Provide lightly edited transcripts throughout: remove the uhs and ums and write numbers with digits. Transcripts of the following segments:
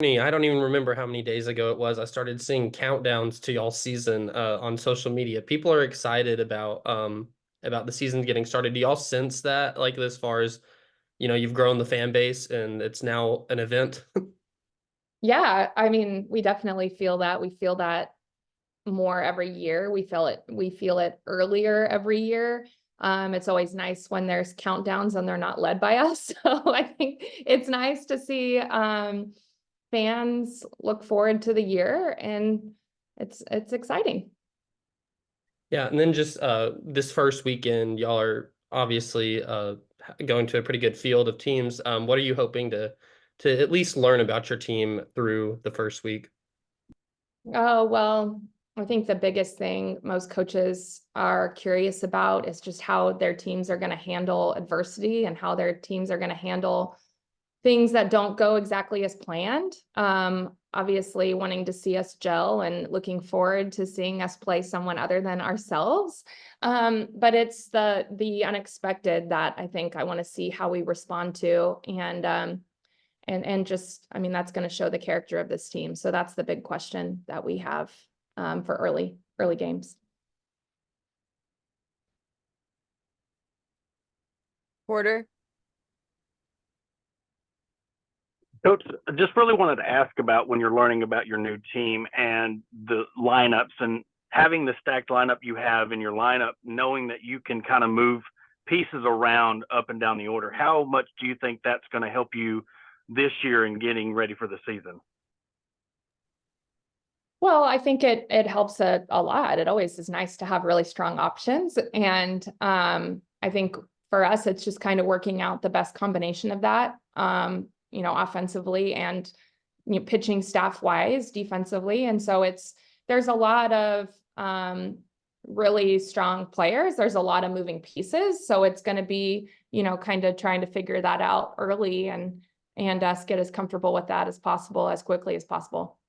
I don't even remember how many days ago it was. I started seeing countdowns to y'all season on social media. People are excited about the season getting started. Do y'all sense that, like, as far as, you've grown the fan base and it's now an event? Yeah, I mean, we definitely feel that. We feel that more every year. We feel it earlier every year. It's always nice when there's countdowns and they're not led by us. So I think it's nice to see fans look forward to the year, and it's exciting. Yeah, and then just this first weekend, y'all are obviously going to a pretty good field of teams. What are you hoping to at least learn about your team through the first week? Oh, well, I think the biggest thing most coaches are curious about is just how their teams are going to handle adversity and how their teams are going to handle things that don't go exactly as planned. Obviously wanting to see us gel and looking forward to seeing us play someone other than ourselves. But it's the unexpected that I think I want to see how we respond to. And just, I mean, that's going to show the character of this team. So that's the big question that we have for early games. Porter. Coach, I just really wanted to ask about when you're learning about your new team and the lineups and having the stacked lineup you have in your lineup, knowing that you can kind of move pieces around up and down the order. How much do you think that's going to help you this year in getting ready for the season? Well, I think it helps a lot. It always is nice to have really strong options. And I think for us, it's just kind of working out the best combination of that, offensively and pitching staff wise, defensively. And so there's a lot of really strong players. There's a lot of moving pieces. So it's going to be, kind of trying to figure that out early and us get as comfortable with that as possible, as quickly as possible.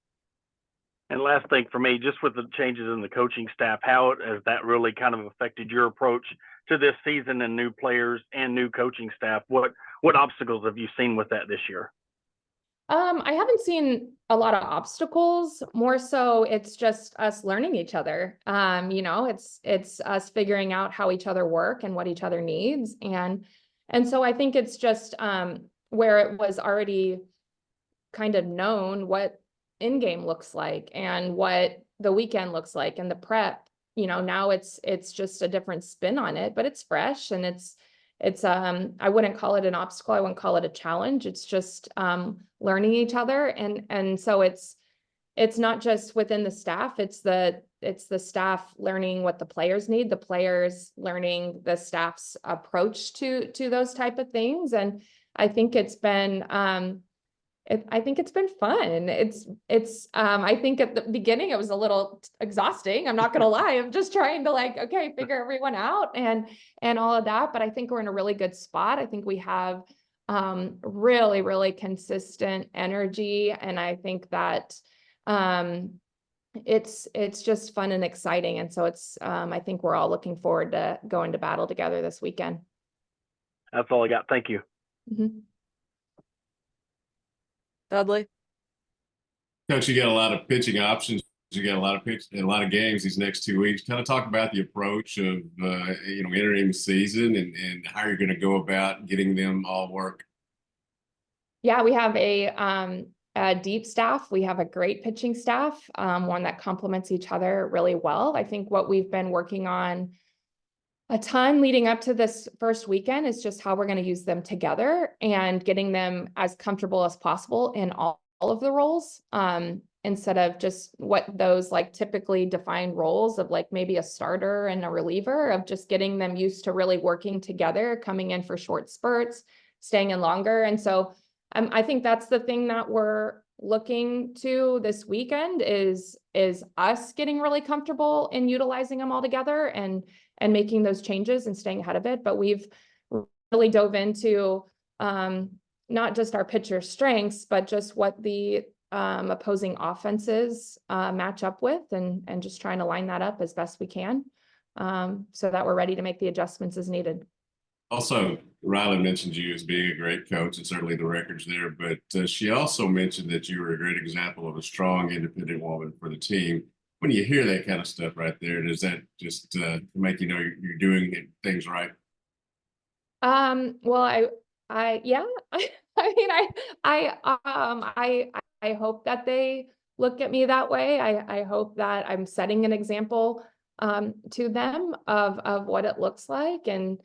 And last thing for me, just with the changes in the coaching staff, how has that really kind of affected your approach to this season and new players and new coaching staff? What obstacles have you seen with that this year? I haven't seen a lot of obstacles. More so, it's just us learning each other. It's us figuring out how each other work and what each other needs, and so I think it's just where it was already kind of known what in-game looks like and what the weekend looks like and the prep. Now it's just a different spin on it, but it's fresh and it's I wouldn't call it an obstacle. I wouldn't call it a challenge. It's just learning each other. And so it's not just within the staff, it's the staff learning what the players need, the players learning the staff's approach to those type of things. And I think it's been I think it's been fun. I think at the beginning it was a little exhausting. I'm not gonna lie. I'm just trying to figure everyone out and all of that. But I think we're in a really good spot. I think we have really, really consistent energy. And I think that it's just fun and exciting. And so I think we're all looking forward to going to battle together this weekend. That's all I got. Thank you. Mm-hmm. Dudley. Coach, you got a lot of pitching options. You got a lot of a lot of games these next 2 weeks. Kind of talk about the approach of entering the season and how you're going to go about getting them all work. Yeah, we have a deep staff. We have a great pitching staff, one that complements each other really well. I think what we've been working on a ton leading up to this first weekend is just how we're going to use them together and getting them as comfortable as possible in all of the roles, instead of just what those typically defined roles of maybe a starter and a reliever, of just getting them used to really working together, coming in for short spurts, staying in longer. And so I think that's the thing that we're looking to this weekend is us getting really comfortable in utilizing them all together and making those changes and staying ahead of it. But we've really dove into not just our pitcher strengths, but just what the opposing offenses match up with and just trying to line that up as best we can, so that we're ready to make the adjustments as needed. Also, Riley mentioned you as being a great coach, and certainly the record's there. But she also mentioned that you were a great example of a strong, independent woman for the team. When you hear that kind of stuff right there, does that just make you know you're doing things right? Well, yeah, I mean, I hope that they look at me that way. I hope that I'm setting an example, to them of what it looks like. And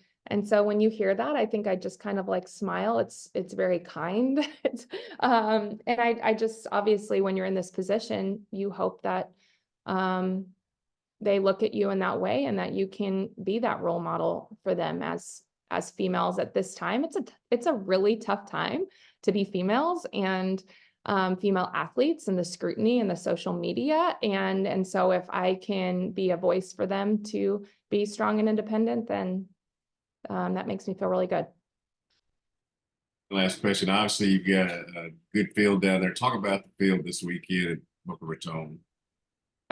so when you hear that, I think I just kind of like smile. It's very kind. It's, and I just, obviously, when you're in this position, you hope that, they look at you in that way and that you can be that role model for them as females at this time. It's a really tough time to be females and female athletes, and the scrutiny and the social media. And so if I can be a voice for them to be strong and independent, then that makes me feel really good. Last question. Obviously, you've got a good field down there. Talk about the field this weekend at Boca Raton.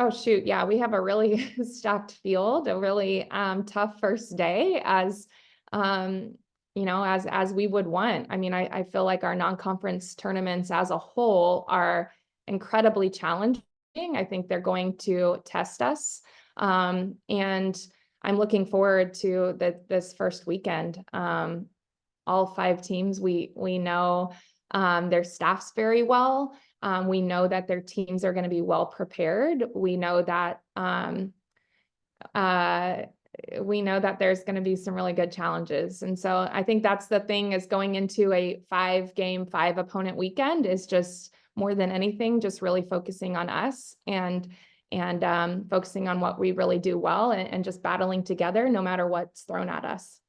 Oh, shoot. Yeah, we have a really stacked field, a really tough first day, as as we would want. I mean, I feel like our non-conference tournaments as a whole are incredibly challenging. I think they're going to test us. And I'm looking forward to this first weekend. All 5 teams, we know their staffs very well. We know that their teams are going to be well prepared. We know that there's going to be some really good challenges. And so I think that's the thing, is going into a 5-game, 5-opponent weekend is just more than anything, just really focusing on us and focusing on what we really do well, and just battling together no matter what's thrown at us.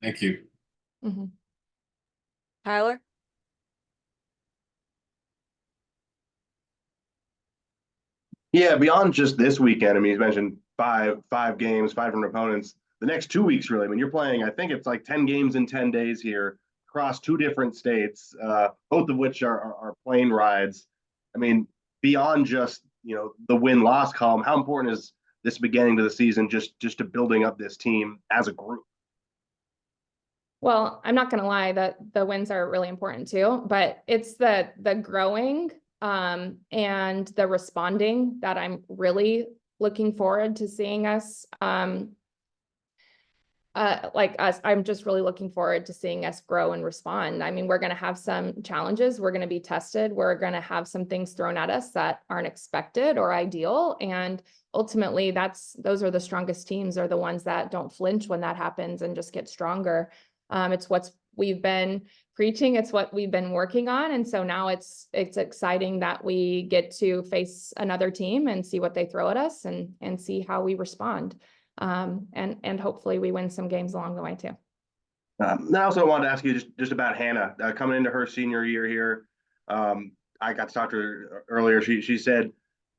Thank you. Mm-hmm. Tyler? Yeah, beyond just this weekend, I mean, he's mentioned five games, 5 different opponents. The next 2 weeks, really, I mean, you're playing, I think it's like 10 games in 10 days here across 2 different states, both of which are plane rides. I mean, beyond just, the win-loss column, how important is this beginning to the season just to building up this team as a group? Well, I'm not going to lie that the wins are really important too, but it's the growing and the responding that I'm really looking forward to seeing us. I'm just really looking forward to seeing us grow and respond. I mean, we're going to have some challenges. We're going to be tested. We're going to have some things thrown at us that aren't expected or ideal. And ultimately, those are the strongest teams, are the ones that don't flinch when that happens and just get stronger. It's what we've been preaching. It's what we've been working on. And so now it's exciting that we get to face another team and see what they throw at us and see how we respond. And hopefully we win some games along the way too. And I also wanted to ask you just about Hannah coming into her senior year here. I got to talk to her earlier. She said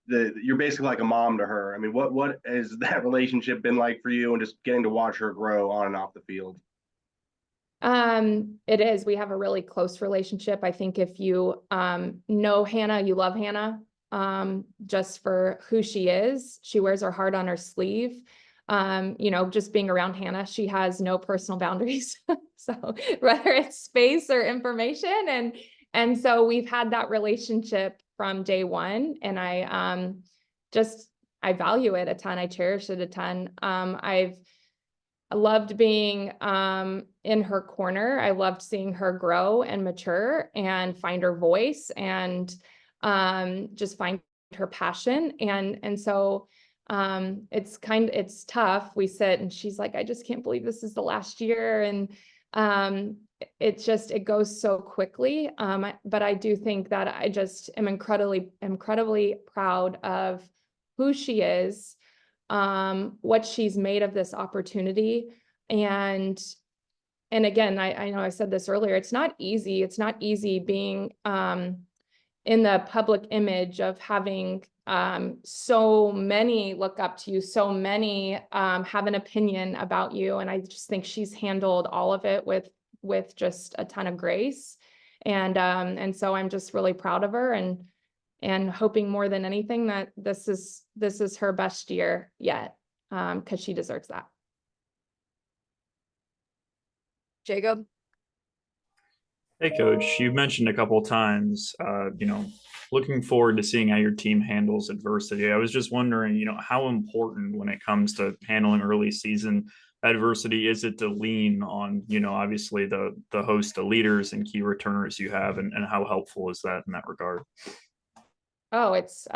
that you're basically like a mom to her. I mean, what has that relationship been like for you, and just getting to watch her grow on and off the field? It is. We have a really close relationship. I think if you know Hannah, you love Hannah, just for who she is. She wears her heart on her sleeve. Just being around Hannah, she has no personal boundaries. So whether it's space or information, and so we've had that relationship from day one, and I value it a ton. I cherish it a ton. I've loved being in her corner. I loved seeing her grow and mature and find her voice, and just find her passion. And so it's tough. We sit and she's like, I just can't believe this is the last year. And it goes so quickly. But I do think that I just am incredibly proud of who she is, what she's made of this opportunity. And again, I know I said this earlier, it's not easy. It's not easy being in the public image of having so many look up to you, so many have an opinion about you. And I just think she's handled all of it with just a ton of grace. And so I'm just really proud of her, and hoping more than anything that this is her best year yet, because she deserves that. Jacob? Hey, Coach, you mentioned a couple of times, looking forward to seeing how your team handles adversity. I was just wondering, how important when it comes to handling early season adversity is it to lean on, obviously the host of leaders and key returners you have, and how helpful is that in that regard? Oh, it's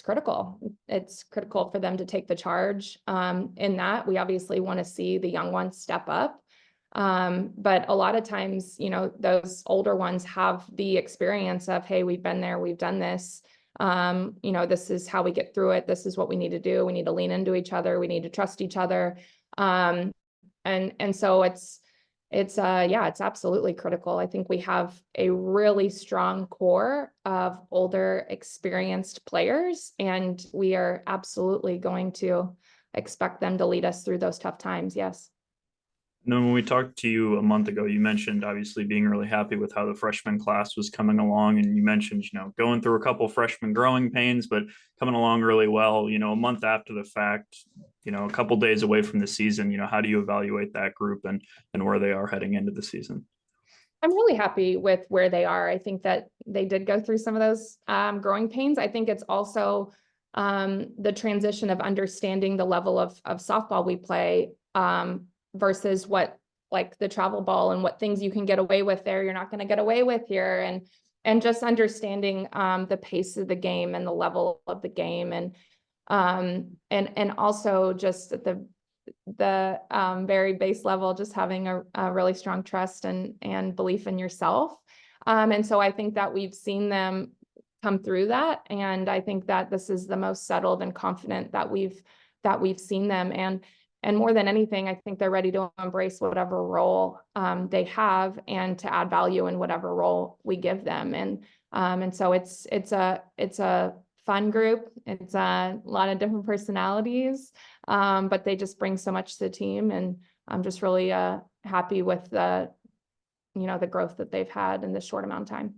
critical. It's critical for them to take the charge. In that, we obviously want to see the young ones step up. But a lot of times, those older ones have the experience of, hey, we've been there, we've done this. This is how we get through it. This is what we need to do. We need to lean into each other. We need to trust each other. And so it's absolutely critical. I think we have a really strong core of older, experienced players, and we are absolutely going to expect them to lead us through those tough times. Yes. And then when we talked to you a month ago, you mentioned obviously being really happy with how the freshman class was coming along. And you mentioned, going through a couple freshman growing pains, but coming along really well, a month after the fact, a couple days away from the season, how do you evaluate that group and where they are heading into the season? I'm really happy with where they are. I think that they did go through some of those growing pains. I think it's also the transition of understanding the level of softball we play versus what, like, the travel ball and what things you can get away with there, you're not going to get away with here. And just understanding the pace of the game and the level of the game. And also just at the very base level, just having a really strong trust and belief in yourself. And so I think that we've seen them come through that. And I think that this is the most settled and confident that we've seen them. And more than anything, I think they're ready to embrace whatever role they have and to add value in whatever role we give them. And so it's a fun group. It's a lot of different personalities, but they just bring so much to the team. And I'm just really happy with the growth that they've had in this short amount of time.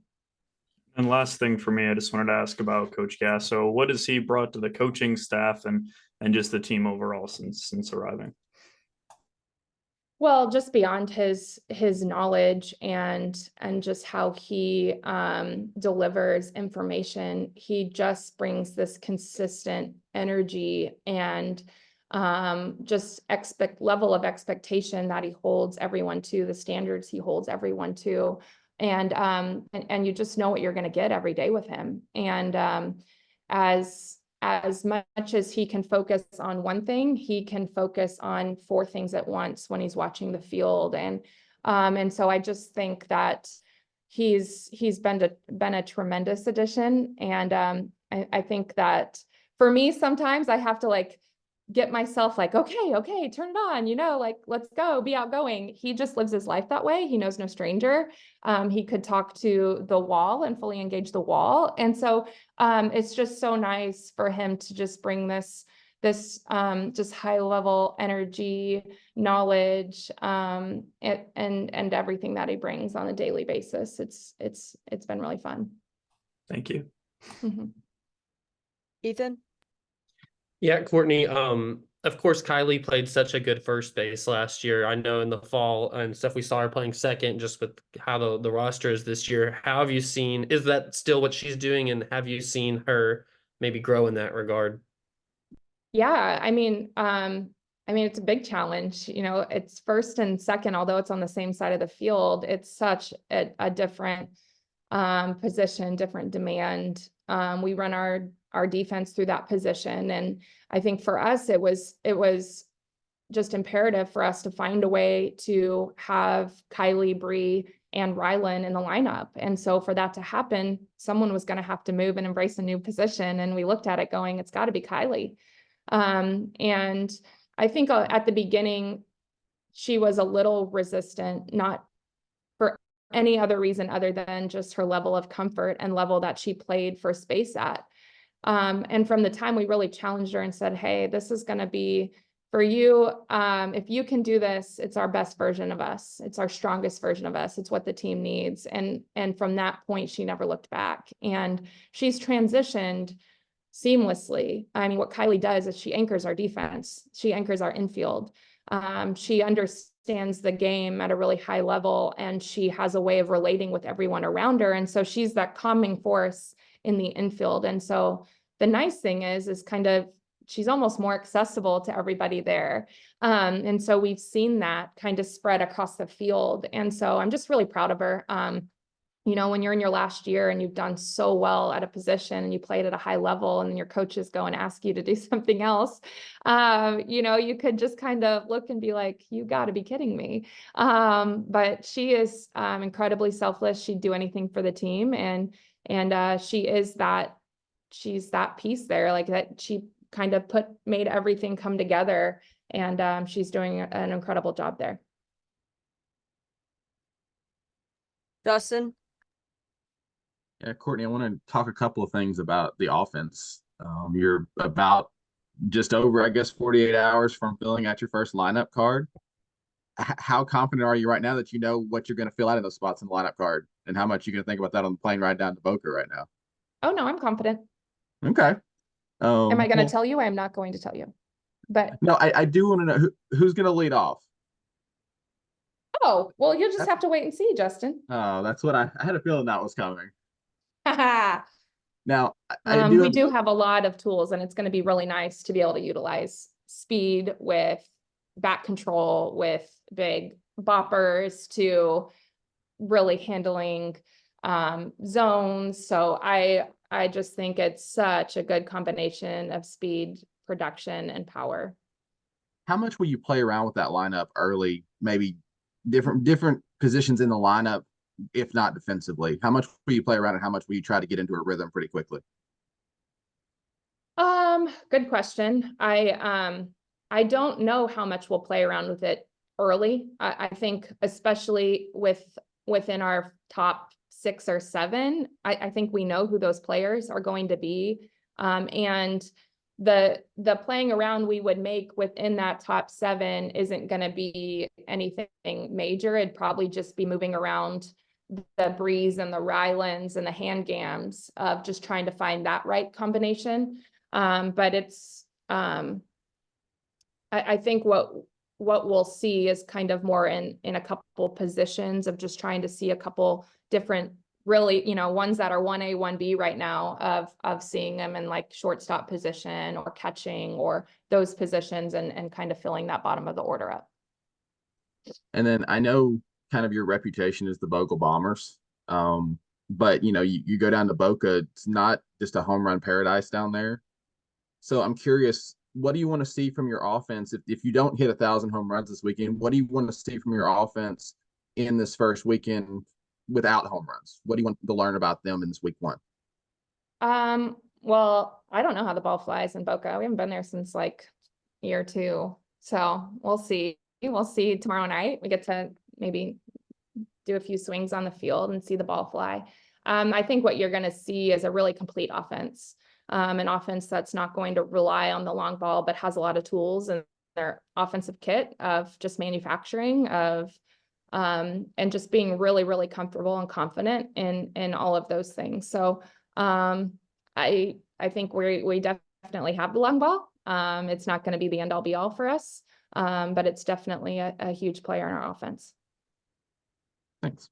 And last thing for me, I just wanted to ask about Coach Gasso. What has he brought to the coaching staff and just the team overall since arriving? Well, just beyond his knowledge and just how he delivers information, he just brings this consistent energy and just level of expectation that he holds everyone to, the standards he holds everyone to. And you just know what you're going to get every day with him. And as much as he can focus on one thing, he can focus on 4 things at once when he's watching the field. And so I just think that he's been a tremendous addition. And I think that for me, sometimes I have to get myself okay, turn it on, let's go, be outgoing. He just lives his life that way. He knows no stranger. He could talk to the wall and fully engage the wall. And so it's just so nice for him to just bring this just high level energy, knowledge, and everything that he brings on a daily basis. It's been really fun. Thank you. Mm-hmm. Ethan? Yeah, Courtney, of course, Kylie played such a good first base last year. I know in the fall and stuff we saw her playing second just with how the roster is this year. How have you seen, is that still what she's doing? And have you seen her maybe grow in that regard? Yeah, I mean, it's a big challenge. It's first and second, although it's on the same side of the field, it's such a different position, different demand. We run our defense through that position. And I think for us, it was just imperative for us to find a way to have Kylie, Bree, and Rylan in the lineup. And so for that to happen, someone was going to have to move and embrace a new position. And we looked at it going, it's got to be Kylie. And I think at the beginning, she was a little resistant, not for any other reason other than just her level of comfort and level that she played first base at. And from the time we really challenged her and said, hey, this is going to be for you. If you can do this, it's our best version of us. It's our strongest version of us. It's what the team needs. And from that point, she never looked back. And she's transitioned seamlessly. I mean, what Kylie does is she anchors our defense. She anchors our infield. She understands the game at a really high level, and she has a way of relating with everyone around her. And so she's that calming force in the infield. And so the nice thing is kind of, she's almost more accessible to everybody there. And so we've seen that kind of spread across the field. And so I'm just really proud of her. You know, when you're in your last year and you've done so well at a position and you played at a high level, and then your coaches go and ask you to do something else, you know, you could just kind of look and be like, you got to be kidding me. But she is incredibly selfless. She'd do anything for the team. And she's that piece there, like that she kind of made everything come together. And she's doing an incredible job there. Justin? Yeah, Courtney, I want to talk a couple of things about the offense. You're about just over, I guess, 48 hours from filling out your first lineup card. How confident are you right now that you know what you're going to fill out in those spots in the lineup card, and how much you're going to think about that on the plane ride down to Boca right now? Oh, no, I'm confident. Okay. Am I going to well, tell you? I'm not going to tell you. But No, I do want to know who's going to lead off. oh, well, you'll just have to wait and see, Justin. Oh, that's what I had a feeling that was coming. Now, Now, I do we have, do have a lot of tools, and it's going to be really nice to be able to utilize speed with back control, with big boppers, to really handling zones. So I just think it's such a good combination of speed, production, and power. how much will you play around with that lineup early? Maybe different positions in the lineup, if not defensively. How much will you play around, and how much will you try to get into a rhythm pretty quickly? Good question. I don't know how much we'll play around with it early. I think especially within our top 6 or 7, I think we know who those players are going to be. And the playing around we would make within that top 7 isn't going to be anything major. It'd probably just be moving around the Breeze and the Rylands and the hand gams of just trying to find that right combination. But it's I think what we'll see is kind of more in a couple positions of just trying to see a couple different, really, you know, ones that are 1A, 1B right now, of seeing them in like shortstop position or catching or those positions, and kind of filling that bottom of the order up. And then I know kind of your reputation is the Bogle Bombers. But you know, you go down to Boca, it's not just a home run paradise down there. So I'm curious, what do you want to see from your offense? If you don't hit 1,000 home runs this weekend, what do you want to see from your offense in this first weekend without home runs? What do you want to learn about them in this week 1? Well, I don't know how the ball flies in Boca. We haven't been there since like year 2. So we'll see. We'll see tomorrow night. We get to maybe do a few swings on the field and see the ball fly. I think what you're going to see is a really complete offense. An offense that's not going to rely on the long ball, but has a lot of tools in their offensive kit of just manufacturing of, and just being really, really comfortable and confident in all of those things. So, I think we definitely have the long ball. It's not going to be the end all be all for us. But it's definitely a huge player in our offense. Thanks.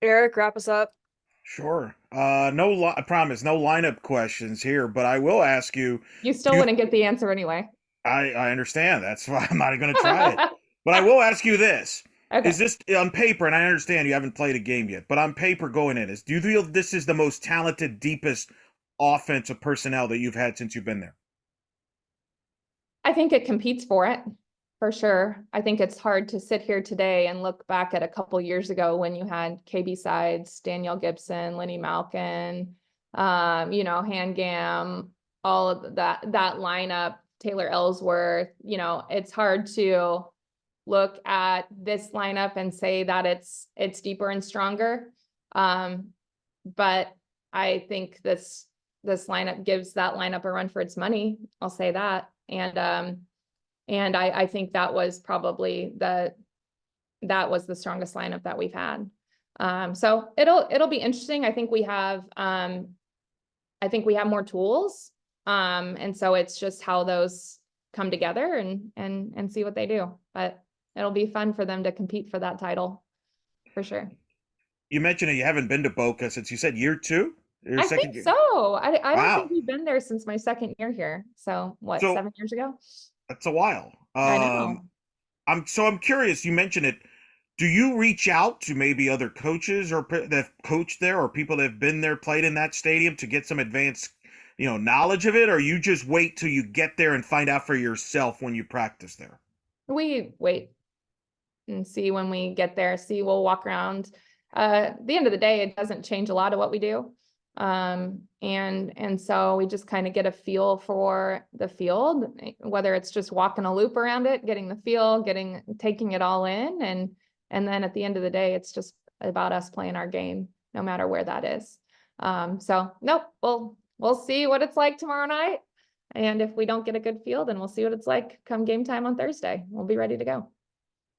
Eric, wrap us up. Sure. I promise, no lineup questions here, but I will ask you. You still wouldn't get the answer anyway. I understand. That's why I'm not going to try it. But I will ask you this. Okay. Is this on paper, and I understand you haven't played a game yet, but on paper going in, do you feel this is the most talented, deepest offensive personnel that you've had since you've been there? I think it competes for it, for sure. I think it's hard to sit here today and look back at a couple years ago when you had KB Sides, Danielle Gibson, Lenny Malkin, you know, Hangam, all of that lineup, Taylor Ellsworth. You know, it's hard to look at this lineup and say that it's deeper and stronger. But I think this lineup gives that lineup a run for its money. I'll say that. And I think that was probably the strongest lineup that we've had. So it'll be interesting. I think we have more tools. And so it's just how those come together and see what they do. But it'll be fun for them to compete for that title for sure. You mentioned that you haven't been to Boca since you said year 2? Your I second think year? so. I don't think Wow. we've been there since my second year here. So what, So 7 years ago? that's a while. I know. I'm curious. You mentioned it. Do you reach out to maybe other coaches or that have coached there, or people that have been there, played in that stadium, to get some advanced, knowledge of it, or you just wait till you get there and find out for yourself when you practice there? We wait and see when we get there. We'll walk around. At the end of the day, it doesn't change a lot of what we do. And so we just kind of get a feel for the field, whether it's just walking a loop around it, getting the feel, taking it all in. And then at the end of the day, it's just about us playing our game, no matter where that is. So nope, we'll see what it's like tomorrow night. And if we don't get a good feel, then we'll see what it's like come game time on Thursday. We'll be ready to go.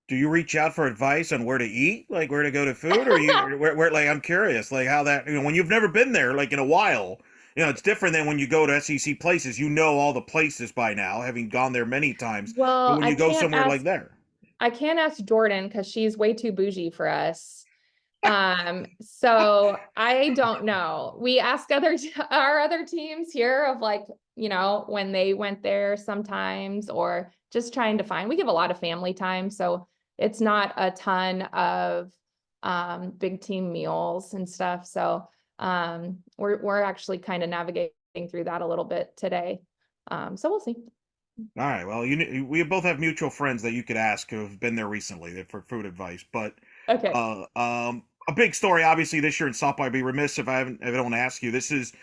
Do you reach out for advice on where to eat, like where to go to food, or where like, I'm curious, like how that, when you've never been there, like in a while, it's different than when you go to SEC places, all the places by now, having gone there many times. But Well, when you go somewhere like there. I can't ask Jordan because she's way too bougie for us. So I don't know. We ask our other teams here of like, when they went there sometimes, or just trying to find, we give a lot of family time. So it's not a ton of, big team meals and stuff. So, we're actually kind of navigating through that a little bit today. So we'll see. All right. Well, we both have mutual friends that you could ask who have been there recently for food advice. But Okay. a big story, obviously, this year in softball. I'd be remiss if I don't ask you. This is,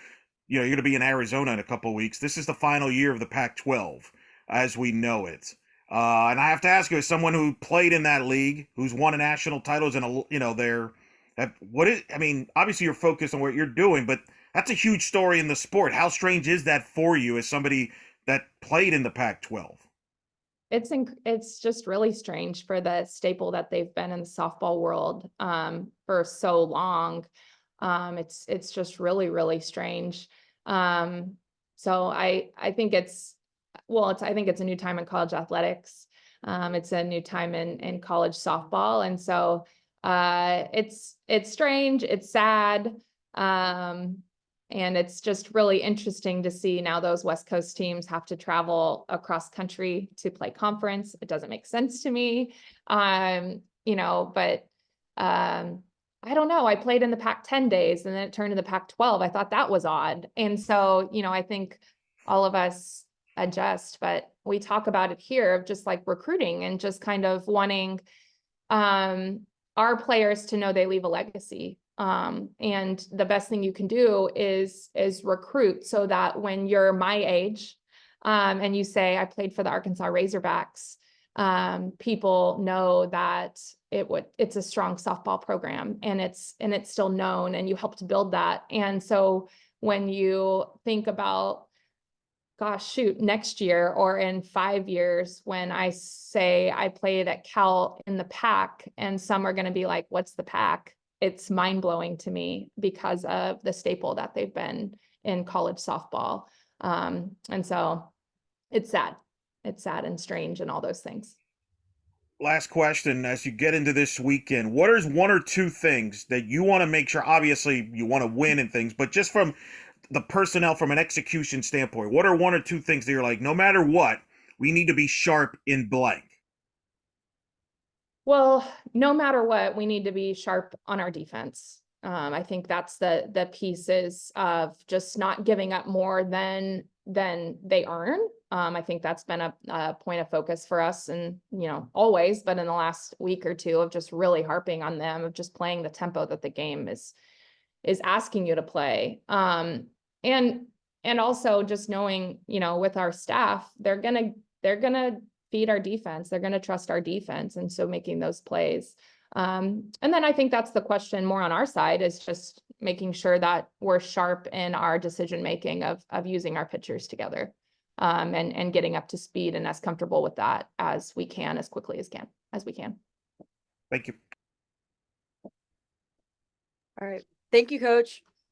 you're going to be in Arizona in a couple of weeks. This is the final year of the Pac-12 as we know it. And I have to ask you, as someone who played in that league, who's won national titles, and obviously you're focused on what you're doing, but that's a huge story in the sport. How strange is that for you as somebody that played in the Pac-12? It's just really strange for the staple that they've been in the softball world for so long. It's just really, really strange. So I think I think it's a new time in college athletics. It's a new time in college softball. And so it's strange, it's sad. And it's just really interesting to see now those West Coast teams have to travel across country to play conference. It doesn't make sense to me. But I don't know. I played in the Pac-10 days and then it turned to the Pac-12. I thought that was odd. And so, I think all of us adjust, but we talk about it here of just like recruiting and just kind of wanting our players to know they leave a legacy. And the best thing you can do is recruit so that when you're my age, and you say, I played for the Arkansas Razorbacks, people know that it's a strong softball program and it's still known and you helped build that. And so when you think about, gosh, shoot, next year or in 5 years, when I say I played at Cal in the Pac and some are going to be like, what's the Pac? It's mind blowing to me because of the staple that they've been in college softball. And so it's sad. It's sad and strange and all those things. Last question, as you get into this weekend, what is one or two things that you want to make sure, obviously you want to win and things, but just from the personnel, from an execution standpoint, what are one or two things that you're like, no matter what, we need to be sharp in blank? Well, no matter what, we need to be sharp on our defense. I think that's the pieces of just not giving up more than they earn. I think that's been a point of focus for us and, always, but in the last week or two of just really harping on them, of just playing the tempo that the game is asking you to play. And also just knowing, with our staff, they're gonna feed our defense. They're gonna trust our defense. And so making those plays. And then I think that's the question more on our side, is just making sure that we're sharp in our decision-making of using our pitchers together, and getting up to speed and as comfortable with that as we can, as quickly as we can. Thank you. All right. Thank you, Coach.